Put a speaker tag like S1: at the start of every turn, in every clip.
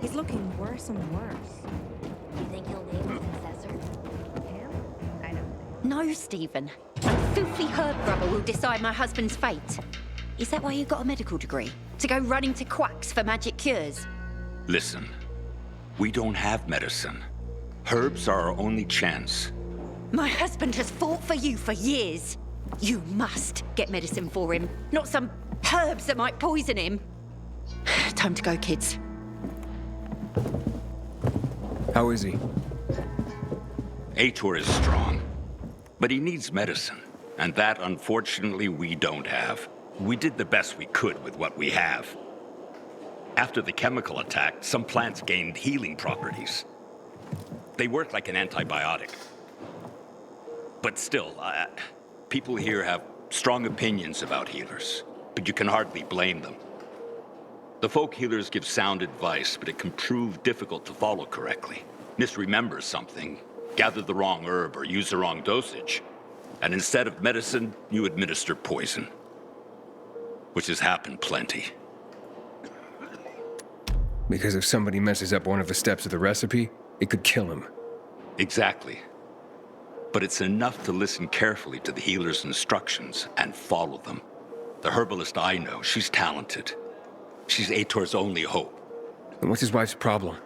S1: He's looking worse and worse.
S2: Do you think he'll name his successor?
S1: Him? I don't.
S2: No, Stephen. Some filthy herb grubber will decide my husband's fate. Is that why you got a medical degree? To go running to quacks for magic cures?
S3: Listen, we don't have medicine. Herbs are our only chance.
S2: My husband has fought for you for years. You must get medicine for him, not some herbs that might poison him. Time to go, kids.
S4: How is he?
S3: Ator is strong, but he needs medicine, and that, unfortunately, we don't have. We did the best we could with what we have. After the chemical attack, some plants gained healing properties. They work like an antibiotic. But still, people here have strong opinions about healers, but you can hardly blame them. The folk healers give sound advice, but it can prove difficult to follow correctly. Misremember something, gather the wrong herb, or use the wrong dosage. And instead of medicine, you administer poison. Which has happened plenty.
S4: Because if somebody messes up one of the steps of the recipe, it could kill him.
S3: Exactly. But it's enough to listen carefully to the healer's instructions and follow them. The herbalist I know, she's talented. She's Ator's only hope.
S4: And what's his wife's problem?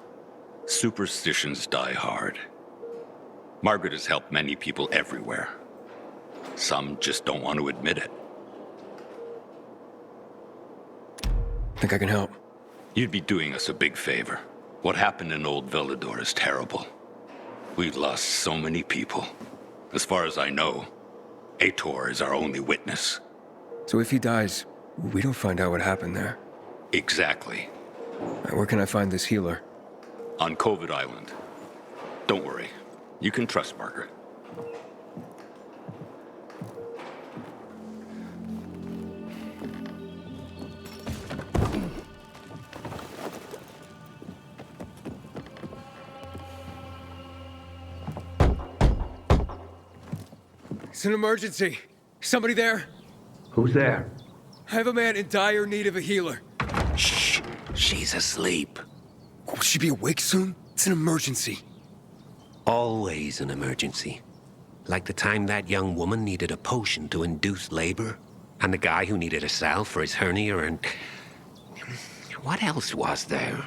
S3: Superstitions die hard. Margaret has helped many people everywhere. Some just don't want to admit it.
S4: Think I can help?
S3: You'd be doing us a big favor. What happened in Old Villador is terrible. We've lost so many people. As far as I know, Ator is our only witness.
S4: So if he dies, we don't find out what happened there.
S3: Exactly.
S4: Where can I find this healer?
S3: On COVID Island. Don't worry. You can trust Margaret.
S4: It's an emergency. Somebody there?
S5: Who's there?
S4: I have a man in dire need of a healer.
S5: Shh. She's asleep.
S4: Will she be awake soon? It's an emergency.
S5: Always an emergency. Like the time that young woman needed a potion to induce labor, and the guy who needed a salve for his hernia, and... what else was there?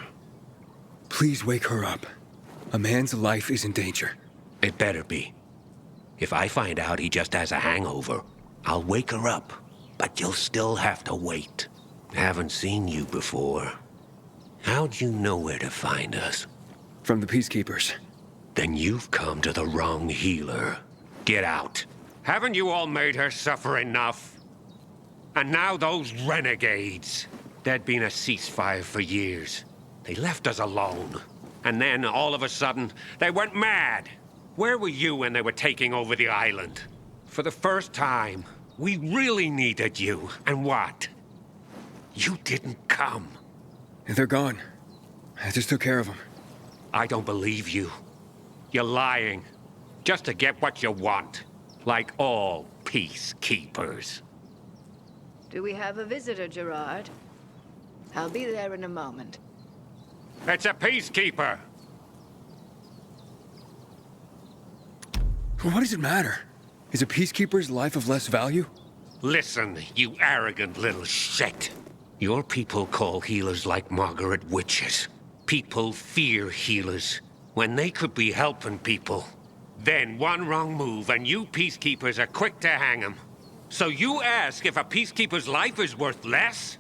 S4: Please wake her up. A man's life is in danger.
S5: It better be. If I find out he just has a hangover, I'll wake her up. But you'll still have to wait. Haven't seen you before. How'd you know where to find us?
S4: From the Peacekeepers.
S5: Then you've come to the wrong healer. Get out. Haven't you all made her suffer enough? And now those renegades. There'd been a ceasefire for years. They left us alone. And then, all of a sudden, they went mad. Where were you when they were taking over the island? For the first time, we really needed you. And what? You didn't come.
S4: They're gone. I just took care of them.
S5: I don't believe you. You're lying. Just to get what you want. Like all peacekeepers.
S6: Do we have a visitor, Gerard? I'll be there in a moment.
S5: It's a peacekeeper.
S4: What does it matter? Is a Peacekeeper's life of less value?
S5: Listen, you arrogant little shit. Your people call healers like Margaret witches. People fear healers when they could be helping people. Then one wrong move and you peacekeepers are quick to hang 'em. So you ask if a peacekeeper's life is worth less?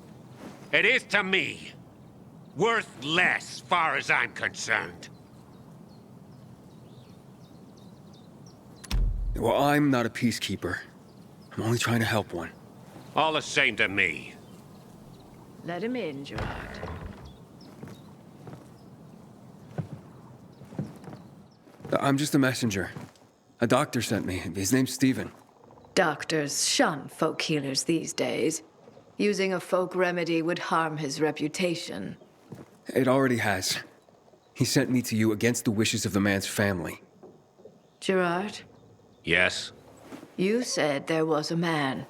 S5: It is to me. Worth less, far as I'm concerned.
S4: Well, I'm not a Peacekeeper. I'm only trying to help one.
S5: All the same to me.
S6: Let him in, Gerard.
S4: I'm just a messenger. A doctor sent me. His name's Stephen.
S6: Doctors shun folk healers these days. Using a folk remedy would harm his reputation.
S4: It already has. He sent me to you against the wishes of the man's family.
S6: Gerard,
S5: Yes?
S6: you said there was a man.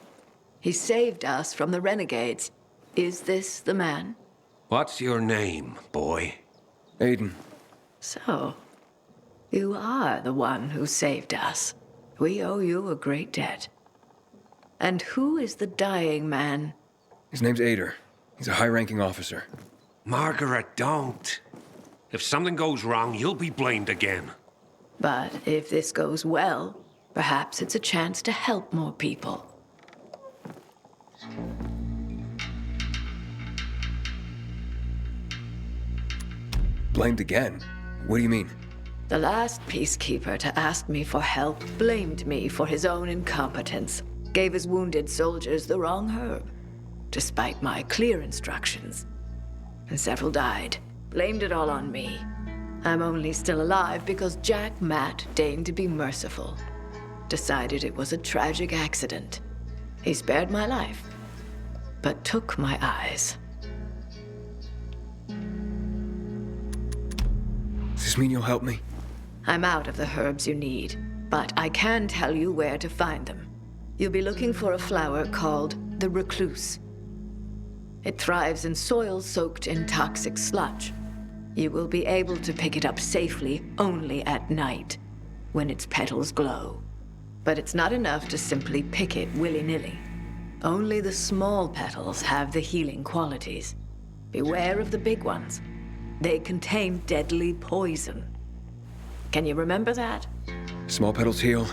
S6: He saved us from the renegades. Is this the man?
S5: What's your name, boy?
S4: Aiden.
S6: So, you are the one who saved us. We owe you a great debt. And who is the dying man?
S4: His name's Ader. He's a high-ranking officer.
S5: Margaret, don't. If something goes wrong, you'll be blamed again.
S6: But if this goes well, perhaps it's a chance to help more people.
S4: Blamed again? What do you mean?
S6: The last peacekeeper to ask me for help blamed me for his own incompetence. Gave his wounded soldiers the wrong herb, despite my clear instructions. And several died. Blamed it all on me. I'm only still alive because Jack Matt deigned to be merciful. Decided it was a tragic accident. He spared my life, but took my eyes.
S4: Does this mean you'll help me?
S6: I'm out of the herbs you need, but I can tell you where to find them. You'll be looking for a flower called the recluse. It thrives in soil soaked in toxic sludge. You will be able to pick it up safely only at night, when its petals glow. But it's not enough to simply pick it willy-nilly. Only the small petals have the healing qualities. Beware of the big ones. They contain deadly poison. Can you remember that?
S4: Small petals heal,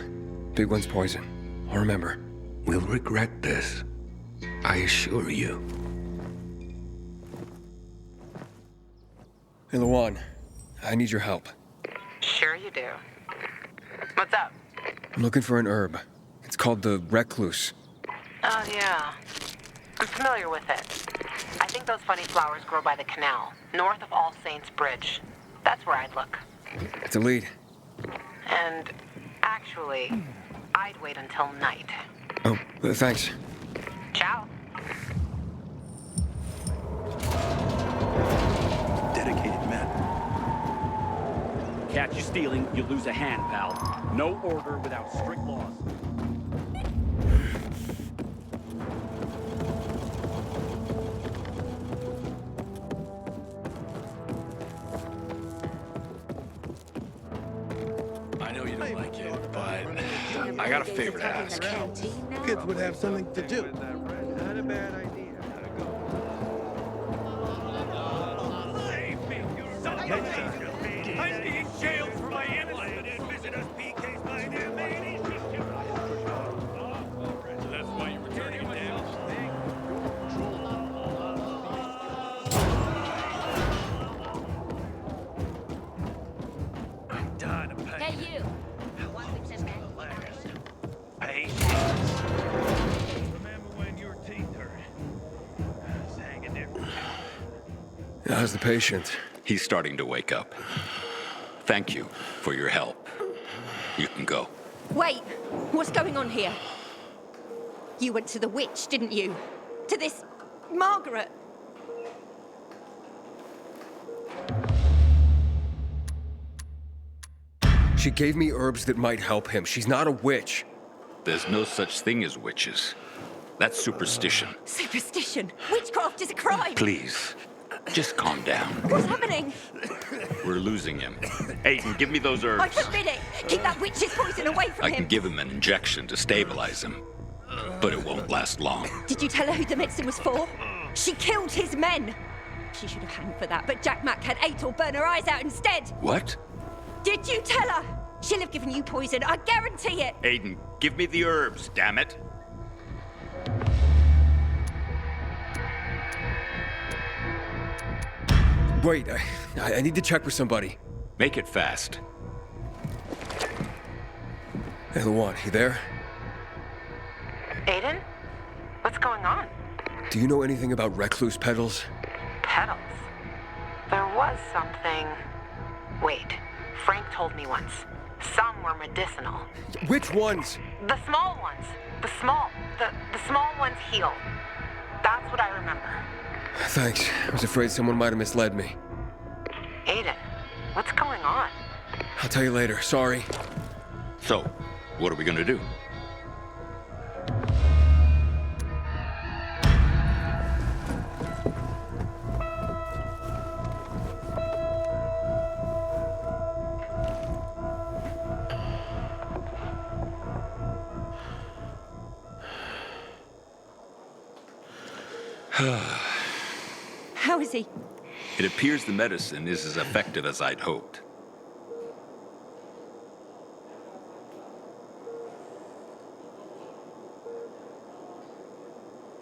S4: big ones poison. I'll remember.
S5: We'll regret this. I assure you.
S4: Hey, Lawan. I need your help.
S7: Sure you do. What's up?
S4: I'm looking for an herb. It's called the recluse.
S7: Oh, yeah. I'm familiar with it. I think those funny flowers grow by the canal, north of All Saints Bridge. That's where I'd look.
S4: It's a lead.
S7: And actually, I'd wait until night.
S4: Oh, thanks.
S7: Ciao.
S8: Dedicated men.
S9: Catch you stealing, you lose a hand, pal. No order without strict laws.
S8: I know you don't like it, but I got a favor to ask.
S10: Kids would have something to do.
S8: Not a bad idea.
S5: I'm being jailed for my innocence. Visit us, PK's my new lady.
S8: So that's why you're returning it down.
S5: I'm done of paying.
S2: Hey, you!
S5: Patience. Remember when your teeth hurt? Sang a different.
S4: How's the patient?
S3: He's starting to wake up. Thank you for your help. You can go.
S2: Wait! What's going on here? You went to the witch, didn't you? To this Margaret?
S4: She gave me herbs that might help him. She's not a witch.
S3: There's no such thing as witches. That's superstition.
S2: Superstition! Witchcraft is a crime!
S3: Please, just calm down.
S2: What's happening?
S3: We're losing him. Aiden, give me those herbs.
S2: I forbid it! Keep that witch's poison away from
S3: I
S2: him!
S3: can give him an injection to stabilize him, but it won't last long.
S2: Did you tell her who the medicine was for? She killed his men! She should have hanged for that, but Jack Mack had Atel burn her eyes out instead!
S3: What?
S2: Did you tell her? She'll have given you poison, I guarantee it!
S3: Aiden, give me the herbs, damn it.
S4: Wait, I need to check with somebody.
S3: Make it fast.
S4: Hey, Lawan, you there?
S7: Aiden? What's going on?
S4: Do you know anything about recluse petals?
S7: Petals. There was something... Wait. Frank told me once. Some were medicinal.
S4: Which ones?
S7: The small ones. The small ones heal. That's what I remember.
S4: Thanks. I was afraid someone might have misled me.
S7: Aiden, what's going on?
S4: I'll tell you later. Sorry.
S3: So, what are we gonna do?
S2: How is he?
S3: It appears the medicine is as effective as I'd hoped.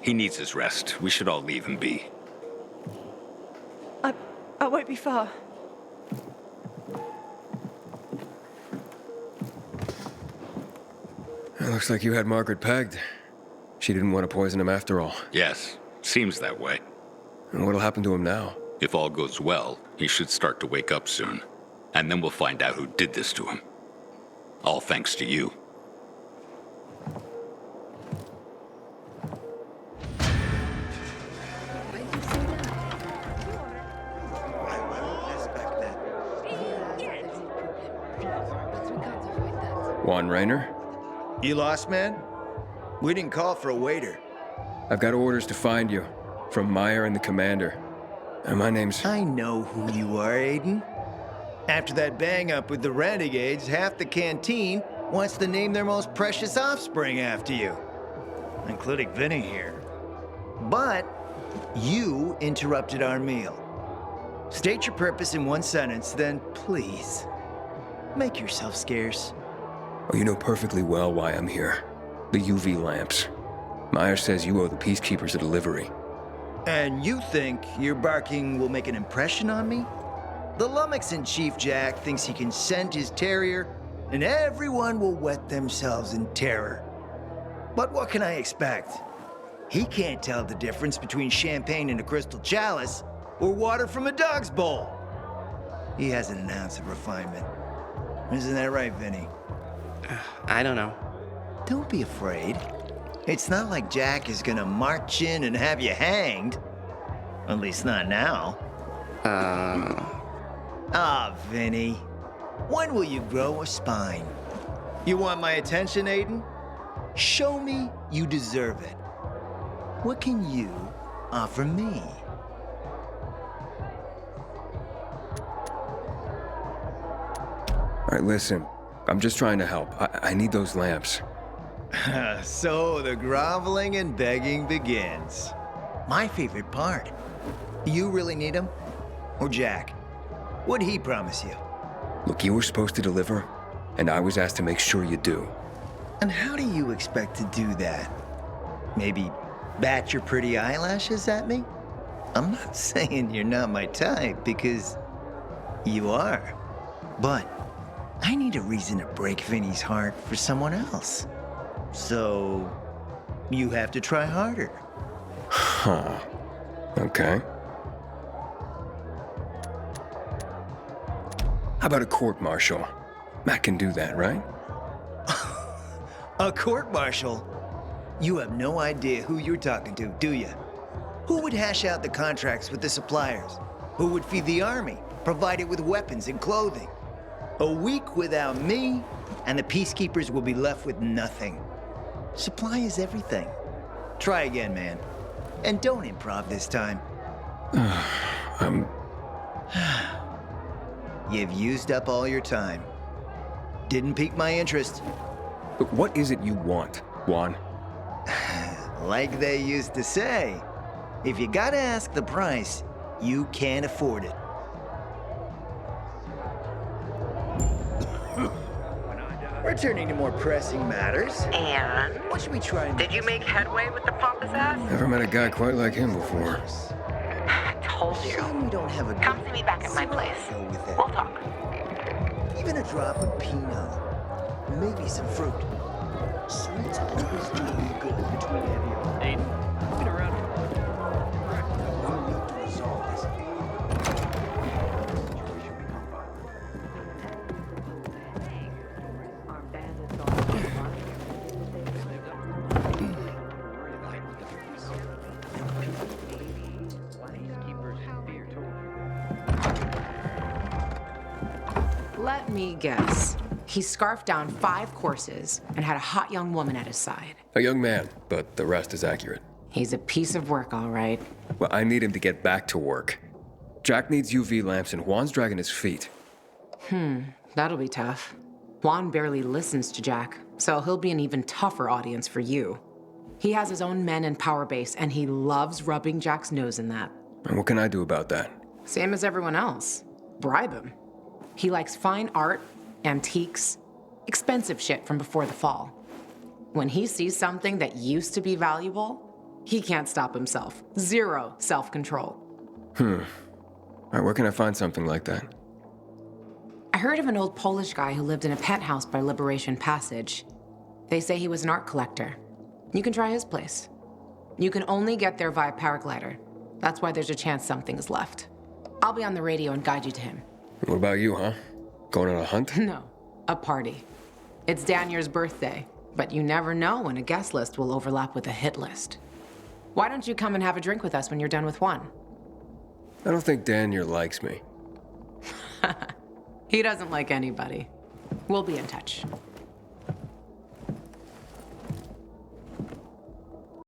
S3: He needs his rest. We should all leave him be.
S2: I won't be far.
S4: It looks like you had Margaret pegged. She didn't want to poison him after all.
S3: Yes, seems that way.
S4: And what'll happen to him now?
S3: If all goes well, he should start to wake up soon. And then we'll find out who did this to him. All thanks to you.
S4: Juan Raynor?
S11: You lost, man? We didn't call for a waiter.
S4: I've got orders to find you. From Meyer and the commander. And my name's...
S11: I know who you are, Aiden. After that bang-up with the renegades, half the canteen wants to name their most precious offspring after you. Including Vinny here. But you interrupted our meal. State your purpose in one sentence, then please, make yourself scarce.
S4: Oh, you know perfectly well why I'm here. The UV lamps. Meyer says you owe the Peacekeepers a delivery.
S11: And you think your barking will make an impression on me? The lummox-in-chief Jack thinks he can scent his terrier, and everyone will wet themselves in terror. But what can I expect? He can't tell the difference between champagne in a crystal chalice or water from a dog's bowl. He hasn't an ounce of refinement. Isn't that right, Vinny?
S12: I don't know.
S11: Don't be afraid. It's not like Jack is gonna march in and have you hanged. At least not now. Ah, Vinny. When will you grow a spine? You want my attention, Aiden? Show me you deserve it. What can you offer me?
S4: All right, listen. I'm just trying to help. I need those lamps.
S11: So the groveling and begging begins. My favorite part. You really need him? Or Jack? What'd he promise you?
S4: Look, you were supposed to deliver, and I was asked to make sure you do.
S11: And how do you expect to do that? Maybe bat your pretty eyelashes at me? I'm not saying you're not my type, because you are. But I need a reason to break Vinny's heart for someone else. So you have to try harder.
S4: Huh. Okay. How about a court-martial? Matt can do that, right?
S11: A court-martial? You have no idea who you're talking to, do you? Who would hash out the contracts with the suppliers? Who would feed the army, provide it with weapons and clothing? A week without me, and the Peacekeepers will be left with nothing. Supply is everything. Try again, man. And don't improv this time. You've used up all your time. Didn't pique my interest.
S4: But what is it you want, Juan?
S11: Like they used to say, if you gotta ask the price, you can't afford it. Returning to more pressing matters.
S7: And?
S11: What should we try next?
S7: Did you make headway with the pompous ass?
S4: Never met a guy quite like him before.
S7: I told you.
S11: Shame we don't have a
S7: Come
S11: good
S7: see me back at my place.
S11: go with that.
S7: We'll talk.
S11: Even a drop of Pinot. Maybe some fruit. Sweets always do you good between heavier.
S9: Aiden, been around.
S11: We need to resolve this.
S13: Let me guess. He scarfed down 5 courses and had a hot young woman at his side.
S4: A young man, but the rest is accurate.
S13: He's a piece of work, all right.
S4: Well, I need him to get back to work. Jack needs UV lamps and Juan's dragging his feet.
S13: That'll be tough. Juan barely listens to Jack, so he'll be an even tougher audience for you. He has his own men and power base, and he loves rubbing Jack's nose in that.
S4: And what can I do about that?
S13: Same as everyone else. Bribe him. He likes fine art, antiques, expensive shit from before the fall. When he sees something that used to be valuable, he can't stop himself. Zero self-control.
S4: All right, where can I find something like that?
S13: I heard of an old Polish guy who lived in a penthouse by Liberation Passage. They say he was an art collector. You can try his place. You can only get there via paraglider. That's why there's a chance something is left. I'll be on the radio and guide you to him.
S4: What about you, huh? Going on a hunt?
S13: No, a party. It's Danier's birthday, but you never know when a guest list will overlap with a hit list. Why don't you come and have a drink with us when you're done with one?
S4: I don't think Danier likes me.
S13: He doesn't like anybody. We'll be in touch.